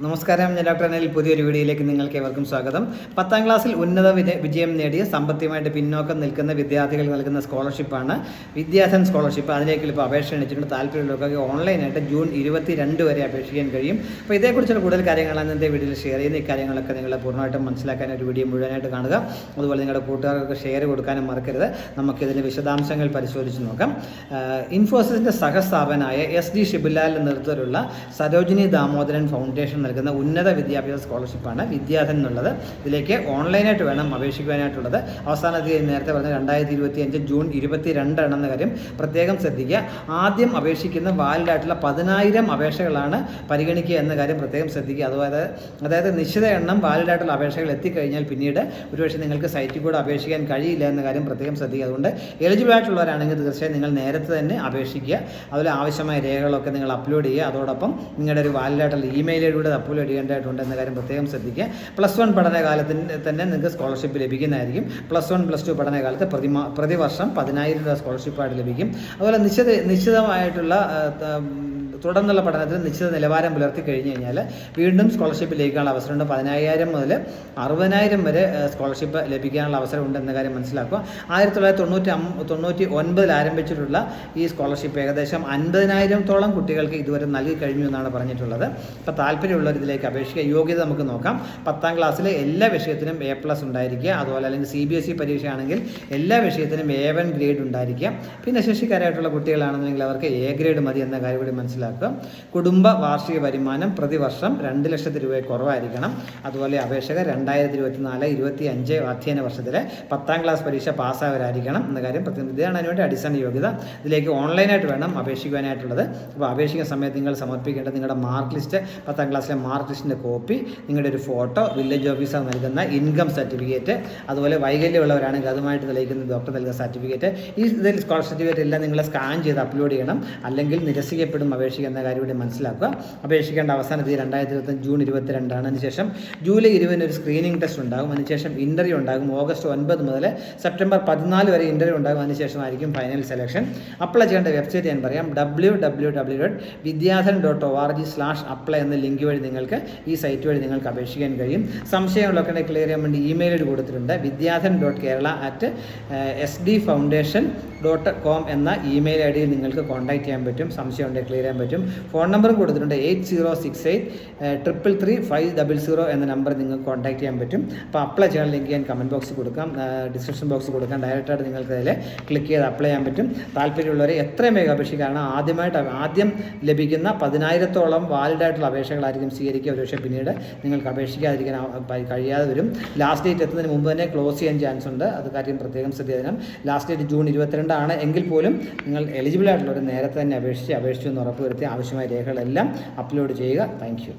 നമസ്കാരം, ഞാൻ ഡോക്ടർ അനിൽ. പുതിയൊരു വീഡിയോയിലേക്ക് നിങ്ങൾക്ക് ഏവർക്കും സ്വാഗതം. 10ാം ക്ലാസ്സിൽ ഉന്നത വിജയം നേടിയ സാമ്പത്തികമായിട്ട് പിന്നോക്കം നിൽക്കുന്ന വിദ്യാർത്ഥികൾക്ക് നൽകുന്ന സ്കോളർഷിപ്പാണ് വിദ്യാധൻ സ്കോളർഷിപ്പ്. അതിലേക്ക് ഇപ്പോൾ അപേക്ഷ ക്ഷണിച്ചിട്ടുണ്ട്. താല്പര്യമുള്ളവർക്കൊക്കെ ഓൺലൈനായിട്ട് ജൂൺ 22 വരെ അപേക്ഷിക്കാൻ കഴിയും. അപ്പോൾ ഇതേക്കുറിച്ചുള്ള കൂടുതൽ കാര്യങ്ങളാണ് ഇന്നത്തെ വീഡിയോയിൽ ഷെയർ ചെയ്യുന്ന. ഇക്കാര്യങ്ങളൊക്കെ നിങ്ങൾ പൂർണ്ണമായിട്ടും മനസ്സിലാക്കാൻ ഒരു വീഡിയോ മുഴുവനായിട്ട് കാണുക. അതുപോലെ നിങ്ങളുടെ കൂട്ടുകാർക്ക് ഷെയർ കൊടുക്കാനും മറക്കരുത്. നമുക്കിതിൻ്റെ വിശദാംശങ്ങൾ പരിശോധിച്ച് നോക്കാം. ഇൻഫോസിസിൻ്റെ സഹസ്ഥാപനായ SD ഷിബുലാലിൻ്റെ നേതൃത്വത്തിലുള്ള സരോജിനി ദാമോദരൻ ഫൗണ്ടേഷൻ നൽകുന്ന ഉന്നത വിദ്യാഭ്യാസ സ്കോളർഷിപ്പാണ് വിദ്യാധൻ എന്നുള്ളത്. ഇതിലേക്ക് ഓൺലൈനായിട്ട് വേണം അപേക്ഷിക്കുവാനായിട്ടുള്ളത്. അവസാന തീയതി നേരത്തെ പറഞ്ഞ 2025 ജൂൺ 22 ആണെന്ന കാര്യം പ്രത്യേകം ശ്രദ്ധിക്കുക. ആദ്യം അപേക്ഷിക്കുന്ന വാലിഡായിട്ടുള്ള 10,000 അപേക്ഷകളാണ് പരിഗണിക്കുക എന്ന കാര്യം പ്രത്യേകം ശ്രദ്ധിക്കുക. അതായത് നിശ്ചിത എണ്ണം വാലിഡായിട്ടുള്ള അപേക്ഷകൾ എത്തിക്കഴിഞ്ഞാൽ പിന്നീട് ഒരുപക്ഷെ നിങ്ങൾക്ക് സൈറ്റിൽ കൂടെ അപേക്ഷിക്കാൻ കഴിയില്ല എന്ന കാര്യം പ്രത്യേകം ശ്രദ്ധിക്കുക. അതുകൊണ്ട് എലിജിബിൾ ആയിട്ടുള്ളവരാണെങ്കിൽ തീർച്ചയായും നിങ്ങൾ നേരത്തെ തന്നെ അപേക്ഷിക്കുക. അതുപോലെ ആവശ്യമായ രേഖകളൊക്കെ നിങ്ങൾ അപ്ലോഡ് ചെയ്യുക. അതോടൊപ്പം നിങ്ങളുടെ ഒരു വാലിഡായിട്ടുള്ള ഇമെയിലിലൂടെ അപ്ലോഡ് ചെയ്യേണ്ടതായിട്ടുണ്ട് എന്ന കാര്യം പ്രത്യേകം ശ്രദ്ധിക്കുക. +1 പഠനകാലത്തിന് തന്നെ നിങ്ങൾക്ക് സ്കോളർഷിപ്പ് ലഭിക്കുന്നതായിരിക്കും. +1 +2 പഠനകാലത്ത് പ്രതിവർഷം 10,000 രൂപ സ്കോളർഷിപ്പായിട്ട് ലഭിക്കും. അതുപോലെ നിശ്ചിതമായിട്ടുള്ള തുടർന്നുള്ള പഠനത്തിൽ നിശ്ചിത നിലവാരം പുലർത്തി കഴിഞ്ഞ് കഴിഞ്ഞാൽ വീണ്ടും സ്കോളർഷിപ്പ് ലഭിക്കാനുള്ള അവസരമുണ്ട്. 10,000 മുതൽ 60,000 വരെ സ്കോളർഷിപ്പ് ലഭിക്കാനുള്ള അവസരമുണ്ട് എന്ന കാര്യം മനസ്സിലാക്കുക. 1999 ആരംഭിച്ചിട്ടുള്ള ഈ സ്കോളർഷിപ്പ് ഏകദേശം 50,000-ഓളം കുട്ടികൾക്ക് ഇതുവരെ നൽകി കഴിഞ്ഞു എന്നാണ് പറഞ്ഞിട്ടുള്ളത്. അപ്പോൾ താല്പര്യമുള്ളവർ ഇതിലേക്ക് അപേക്ഷിക്കുക. യോഗ്യത നമുക്ക് നോക്കാം. 10ാം ക്ലാസ്സിലെ എല്ലാ വിഷയത്തിനും A+ ഉണ്ടായിരിക്കുക. അതുപോലെ അല്ലെങ്കിൽ CBSE പരീക്ഷയാണെങ്കിൽ എല്ലാ വിഷയത്തിനും A1 ഗ്രേഡ് ഉണ്ടായിരിക്കുക. പിന്നെ ശേഷിക്കാരായിട്ടുള്ള കുട്ടികളാണെന്നുണ്ടെങ്കിൽ അവർക്ക് A ഗ്രേഡ് മതി എന്ന കാര്യം കൂടി മനസ്സിലാക്കുക. കുടുംബ വാർഷിക വരുമാനം പ്രതിവർഷം 2 ലക്ഷത്തി രൂപ കുറവായിരിക്കണം. അതുപോലെ അപേക്ഷകർ 2024-25 അധ്യയന വർഷത്തിലെ 10ാം ക്ലാസ് പരീക്ഷ പാസ്സായവരായിരിക്കണം എന്ന കാര്യം പ്രത്യേകം. ഇതാണ് അതിനുവേണ്ടി അടിസ്ഥാന യോഗ്യത. ഇതിലേക്ക് ഓൺലൈനായിട്ട് വേണം അപേക്ഷിക്കുവാനായിട്ടുള്ളത്. അപ്പോൾ അപേക്ഷിക്കുന്ന സമയത്ത് നിങ്ങൾ സമർപ്പിക്കേണ്ടത് നിങ്ങളുടെ മാർക്ക് ലിസ്റ്റ്, 10ാം ക്ലാസ്സിലെ മാർക്ക് ലിസ്റ്റിൻ്റെ കോപ്പി, നിങ്ങളുടെ ഒരു ഫോട്ടോ, വില്ലേജ് ഓഫീസർ നൽകുന്ന ഇൻകം സർട്ടിഫിക്കറ്റ്, അതുപോലെ വൈകല്യമുള്ളവരാണെങ്കിൽ അതുമായിട്ട് തെളിയിക്കുന്ന ഡോക്ടർ നൽകുന്ന സർട്ടിഫിക്കറ്റ്. ഇതിൽ സ്കോളർഷിപ്പ് സർട്ടിഫിക്കറ്റ് എല്ലാം നിങ്ങൾ സ്കാൻ ചെയ്ത് അപ്ലോഡ് ചെയ്യണം. അല്ലെങ്കിൽ നിരസിക്കപ്പെടും അപേക്ഷ എന്ന കാര്യം കൂടി മനസ്സിലാക്കുക. അപേക്ഷിക്കേണ്ട അവസാന തീയതി 2025 ജൂൺ 22 ആണ്. അതിനുശേഷം ജൂലൈ 20 ഒരു സ്ക്രീനിങ് ടെസ്റ്റ് ഉണ്ടാകും. അതിനുശേഷം ഇൻ്റർവ്യൂ ഉണ്ടാകും. ഓഗസ്റ്റ് 9 മുതൽ സെപ്റ്റംബർ 14 വരെ ഇൻ്റർവ്യൂ ഉണ്ടാകും. അതിനുശേഷമായിരിക്കും ഫൈനൽ സെലക്ഷൻ. അപ്ലൈ ചെയ്യേണ്ട വെബ്സൈറ്റ് ഞാൻ പറയാം. www.vidyaadhan.org/apply എന്ന ലിങ്ക് വഴി നിങ്ങൾക്ക് ഈ സൈറ്റ് വഴി നിങ്ങൾക്ക് അപേക്ഷിക്കാൻ കഴിയും. സംശയങ്ങളൊക്കെ ക്ലിയർ ചെയ്യാൻ വേണ്ടി ഇമെയിൽ കൊടുത്തിട്ടുണ്ട്. vidyaadhan.kerala@sdfoundation.com എന്ന ഇമെയിൽ ID നിങ്ങൾക്ക് കോൺടാക്ട് ചെയ്യാൻ പറ്റും. സംശയം ഉണ്ടെങ്കിൽ ക്ലിയർ ചെയ്യാൻ പറ്റും. ഫോൺ നമ്പറും കൊടുത്തിട്ടുണ്ട്. 8068-500 എന്ന നമ്പർ നിങ്ങൾക്ക് കോൺടാക്ട് ചെയ്യാൻ പറ്റും. അപ്പോൾ അപ്ലൈ ചെയ്യാൻ ലിങ്ക് ഞാൻ കമൻറ്റ് ബോക്സിൽ കൊടുക്കാം, ഡിസ്ക്രിപ്ഷൻ ബോക്സിൽ കൊടുക്കാം. ഡയറക്റ്റായിട്ട് നിങ്ങൾക്ക് അതിൽ ക്ലിക്ക് ചെയ്ത് അപ്ലൈ ചെയ്യാൻ പറ്റും. താല്പര്യമുള്ളവരെ എത്രയും വേഗം അപേക്ഷിക്കുക. കാരണം ആദ്യം ലഭിക്കുന്ന 10,000-ഓളം വാലിഡായിട്ടുള്ള അപേക്ഷകളായിരിക്കും സ്വീകരിക്കുക. ഒരുപക്ഷെ പിന്നീട് നിങ്ങൾക്ക് അപേക്ഷിക്കാതിരിക്കാൻ കഴിയാതെ വരും. ലാസ്റ്റ് ഡേറ്റ് എത്തുന്നതിന് മുമ്പ് തന്നെ ക്ലോസ് ചെയ്യാൻ ചാൻസ് ഉണ്ട്. അത് കാര്യം പ്രത്യേകം ശ്രദ്ധിക്കണം. ലാസ്റ്റ് ഡേറ്റ് ജൂൺ 22 ആണ്. എങ്കിൽ പോലും നിങ്ങൾ എലിജിബിൾ ആയിട്ടുള്ളവർ നേരത്തെ തന്നെ അപേക്ഷിച്ചു എന്ന് ഉറപ്പുവരുത്തി ആവശ്യമായ രേഖകളെല്ലാം അപ്ലോഡ് ചെയ്യുക. Thank you.